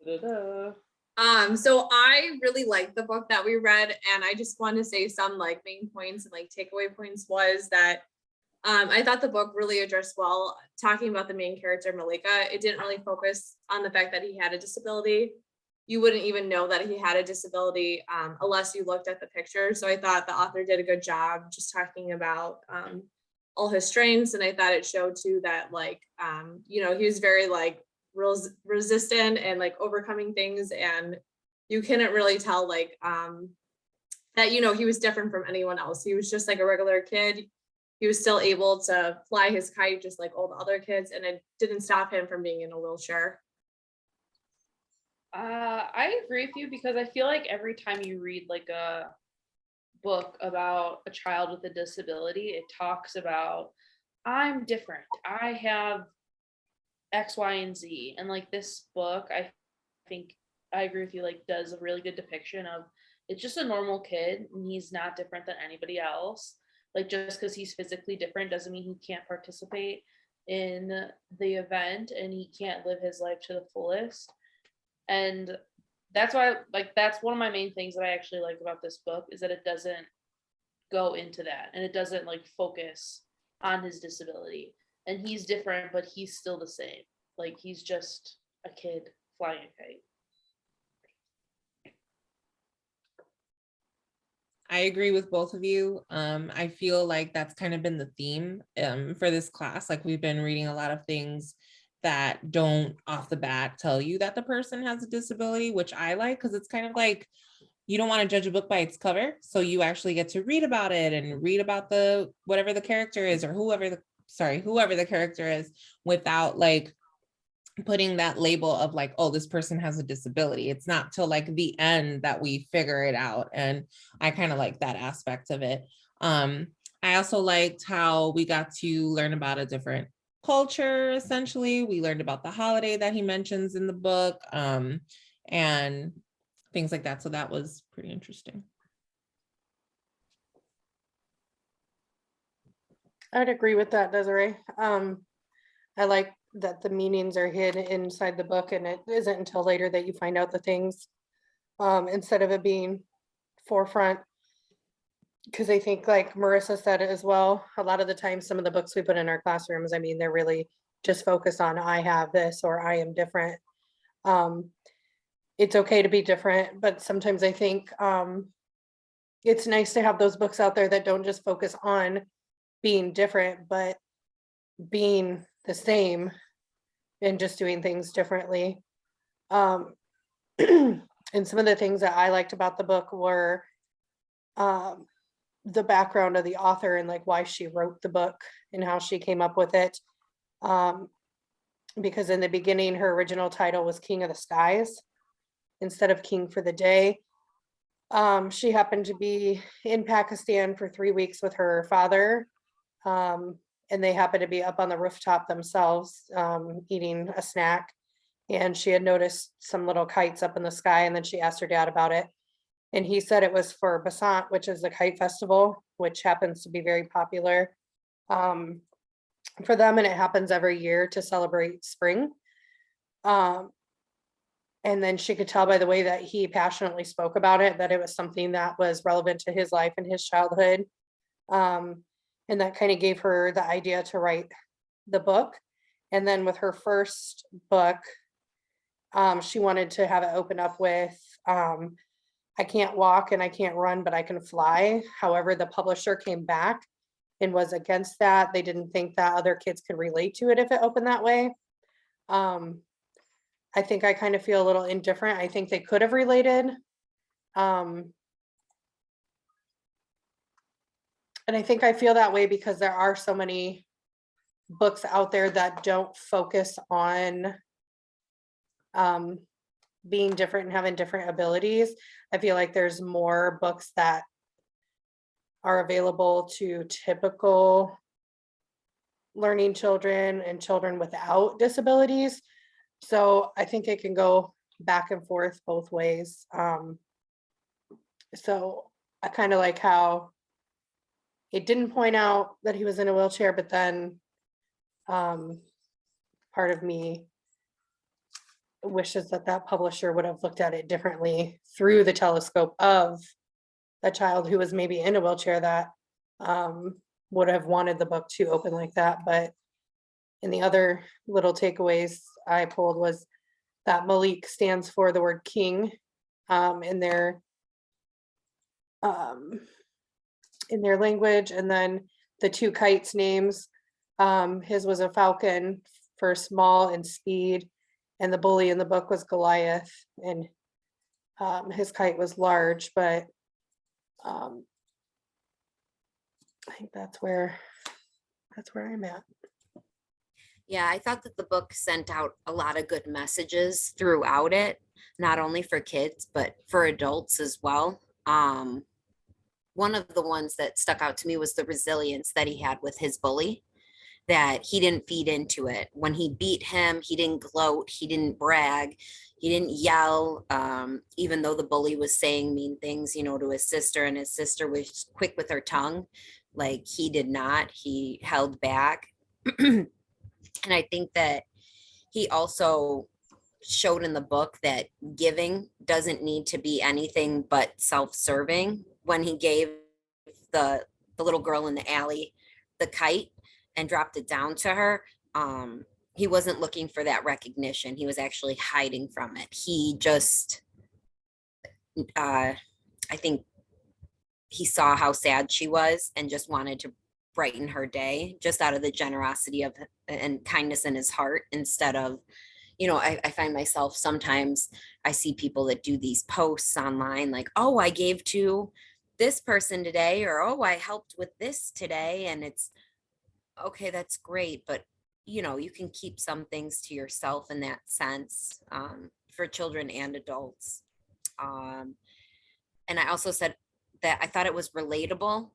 So I really liked the book that we read, and I just want to say some like main points and like takeaway points was that I thought the book really addressed well talking about the main character Malika. It didn't really focus on the fact that he had a disability. You wouldn't even know that he had a disability unless you looked at the picture. So I thought the author did a good job just talking about all his strengths, and I thought it showed too that like he was very like resistant and like overcoming things, and you couldn't really tell like that he was different from anyone else. He was just like a regular kid. He was still able to fly his kite just like all the other kids, and it didn't stop him from being in a wheelchair. I agree with you because I feel like every time you read like a book about a child with a disability, it talks about I'm different. I have X, Y, and Z. And like this book, I think I agree with you, like does a really good depiction of it's just a normal kid and he's not different than anybody else. Like just because he's physically different doesn't mean he can't participate in the event and he can't live his life to the fullest. And that's why like that's one of my main things that I actually like about this book is that it doesn't go into that and it doesn't like focus on his disability. And he's different, but he's still the same. Like he's just a kid flying a kite. I agree with both of you. I feel like that's kind of been the theme for this class. Like we've been reading a lot of things that don't off the bat tell you that the person has a disability, which I like because it's kind of like you don't want to judge a book by its cover. So you actually get to read about it and read about the whatever the character is or whoever the character is without like putting that label of like, oh, this person has a disability. It's not till like the end that we figure it out. And I kind of like that aspect of it. I also liked how we got to learn about a different culture, essentially. We learned about the holiday that he mentions in the book, and things like that. So that was pretty interesting. I'd agree with that, Desiree. I like that the meanings are hidden inside the book and it isn't until later that you find out the things instead of it being forefront. Because I think like Marissa said it as well, a lot of the time some of the books we put in our classrooms, I mean, they're really just focused on I have this or I am different. It's okay to be different, but sometimes I think it's nice to have those books out there that don't just focus on being different, but being the same and just doing things differently. And some of the things that I liked about the book were the background of the author and like why she wrote the book and how she came up with it. Because in the beginning, her original title was King of the Skies instead of King for the Day. She happened to be in Pakistan for 3 weeks with her father. And they happened to be up on the rooftop themselves, eating a snack. And she had noticed some little kites up in the sky. And then she asked her dad about it. And he said it was for Basant, which is the kite festival, which happens to be very popular for them. And it happens every year to celebrate spring. And then she could tell by the way that he passionately spoke about it, that it was something that was relevant to his life and his childhood. And that kind of gave her the idea to write the book. And then with her first book, she wanted to have it open up with, I can't walk and I can't run, but I can fly. However, the publisher came back and was against that. They didn't think that other kids could relate to it if it opened that way. I think I kind of feel a little indifferent. I think they could have related. And I think I feel that way because there are so many books out there that don't focus on being different and having different abilities. I feel like there's more books that are available to typical learning children and children without disabilities. So I think it can go back and forth both ways. So I kind of like how it didn't point out that he was in a wheelchair, but then part of me wishes that that publisher would have looked at it differently through the telescope of a child who was maybe in a wheelchair that would have wanted the book to open like that. But and the other little takeaways I pulled was that Malik stands for the word king in um, their language, and then the two kites names. His was a falcon for small and speed, and the bully in the book was Goliath, and his kite was large, but I think that's where I'm at. Yeah, I thought that the book sent out a lot of good messages throughout it, not only for kids, but for adults as well. One of the ones that stuck out to me was the resilience that he had with his bully, that he didn't feed into it. When he beat him, he didn't gloat, he didn't brag, he didn't yell, even though the bully was saying mean things, to his sister, and his sister was quick with her tongue. Like, he did not, he held back. And I think that he also showed in the book that giving doesn't need to be anything but self-serving. When he gave the little girl in the alley the kite and dropped it down to her, he wasn't looking for that recognition. He was actually hiding from it. He just, I think he saw how sad she was and just wanted to brighten her day, just out of the generosity of and kindness in his heart, instead of, I find myself sometimes, I see people that do these posts online like, oh, I gave to this person today, or oh, I helped with this today. And it's okay, that's great, but you can keep some things to yourself in that sense, for children and adults. And I also said that I thought it was relatable,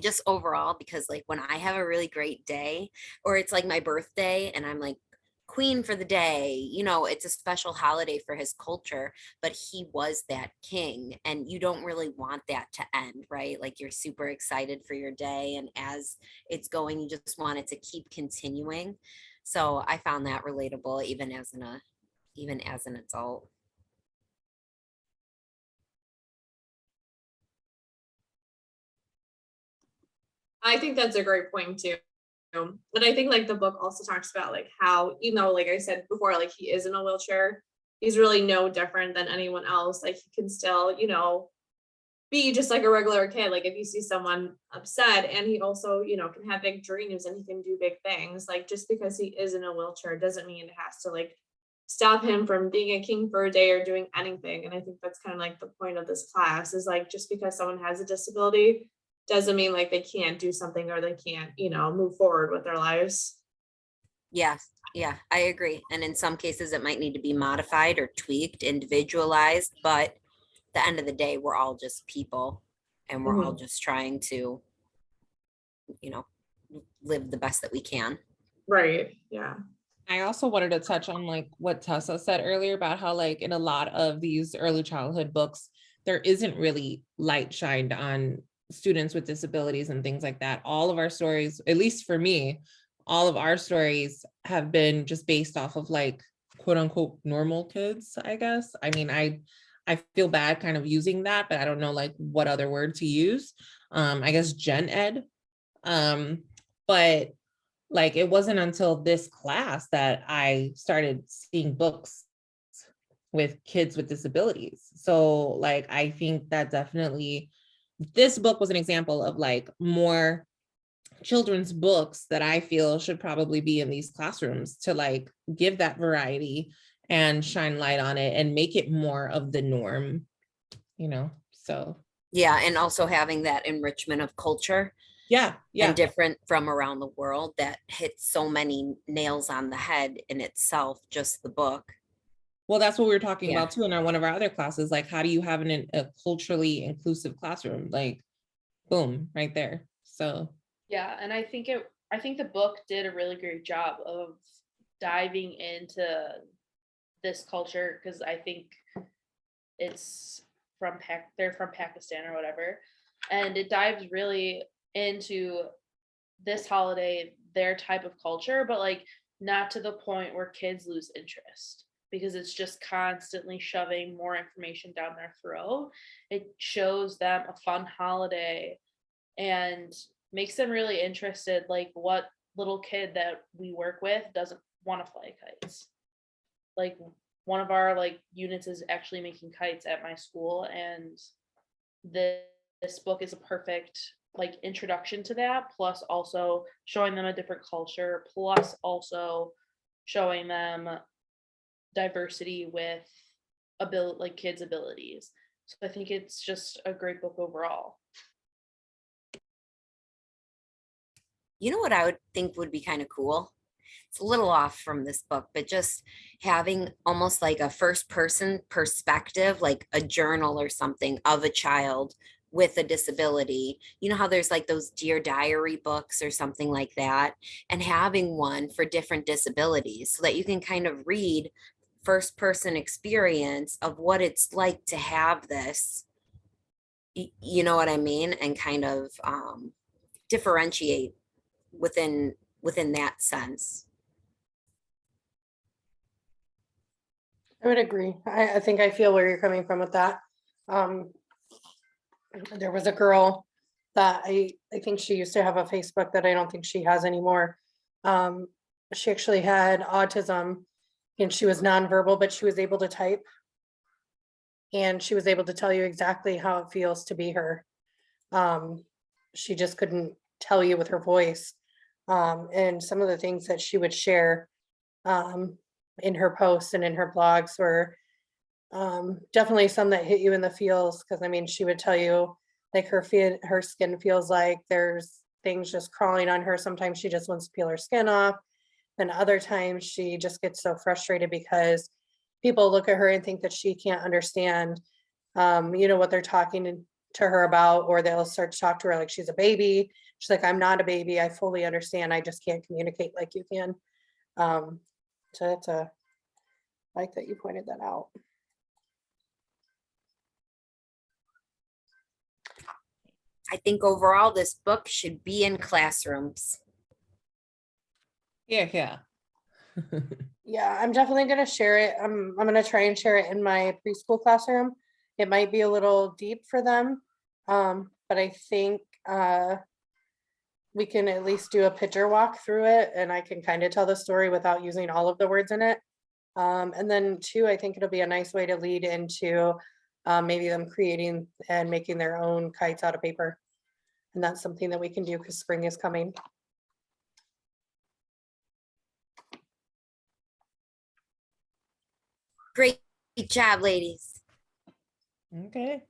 just overall, because like when I have a really great day, or it's like my birthday and I'm like queen for the day, it's a special holiday for his culture, but he was that king, and you don't really want that to end, right? Like, you're super excited for your day, and as it's going, you just want it to keep continuing. So I found that relatable, even as an adult. I think that's a great point too. But I think like the book also talks about like how, like I said before, like he is in a wheelchair, he's really no different than anyone else. Like he can still, be just like a regular kid. Like if you see someone upset, and he also, can have big dreams and he can do big things. Like just because he is in a wheelchair doesn't mean it has to like stop him from being a king for a day or doing anything. And I think that's kind of like the point of this class, is like just because someone has a disability doesn't mean like they can't do something, or they can't, move forward with their lives. Yeah, I agree. And in some cases, it might need to be modified or tweaked, individualized, but at the end of the day, we're all just people, and we're all just trying to, live the best that we can. Right. Yeah. I also wanted to touch on like what Tessa said earlier about how like in a lot of these early childhood books, there isn't really light shined on students with disabilities and things like that. All of our stories, at least for me, all of our stories have been just based off of like quote unquote normal kids, I guess. I mean, I feel bad kind of using that, but I don't know like what other word to use. I guess gen ed. But like it wasn't until this class that I started seeing books with kids with disabilities. So like I think that definitely this book was an example of like more children's books that I feel should probably be in these classrooms to like give that variety and shine light on it and make it more of the norm, so. Yeah, and also having that enrichment of culture. Yeah. And different from around the world, that hits so many nails on the head in itself, just the book. Well, that's what we were talking about too in one of our other classes. Like, how do you have a culturally inclusive classroom? Like, boom, right there. So Yeah, and I think the book did a really great job of diving into this culture, because I think it's they're from Pakistan or whatever, and it dives really into this holiday, their type of culture, but like not to the point where kids lose interest, because it's just constantly shoving more information down their throat. It shows them a fun holiday and makes them really interested. Like, what little kid that we work with doesn't want to fly kites? Like, one of our like units is actually making kites at my school, and this book is a perfect like introduction to that, plus also showing them a different culture, plus also showing them diversity with ability, like kids' abilities. So I think it's just a great book overall. You know what I would think would be kind of cool? It's a little off from this book, but just having almost like a first person perspective, like a journal or something of a child with a disability. You know how there's like those Dear Diary books or something like that, and having one for different disabilities so that you can kind of read first person experience of what it's like to have this. You know what I mean? And kind of differentiate within that sense. I would agree. I think I feel where you're coming from with that. There was a girl that I think she used to have a Facebook that I don't think she has anymore. She actually had autism and she was nonverbal, but she was able to type. And she was able to tell you exactly how it feels to be her. She just couldn't tell you with her voice. And some of the things that she would share in her posts and in her blogs were definitely some that hit you in the feels. Because I mean, she would tell you like her skin feels like there's things just crawling on her. Sometimes she just wants to peel her skin off. And other times she just gets so frustrated because people look at her and think that she can't understand, what they're talking to her about, or they'll start to talk to her like she's a baby. She's like, I'm not a baby. I fully understand. I just can't communicate like you can. So that's I like that you pointed that out. I think overall this book should be in classrooms. Yeah. Yeah, I'm definitely gonna share it. I'm gonna try and share it in my preschool classroom. It might be a little deep for them, but I think we can at least do a picture walk through it, and I can kind of tell the story without using all of the words in it. And then two, I think it'll be a nice way to lead into maybe them creating and making their own kites out of paper. And that's something that we can do because spring is coming. Great job, ladies. Okay.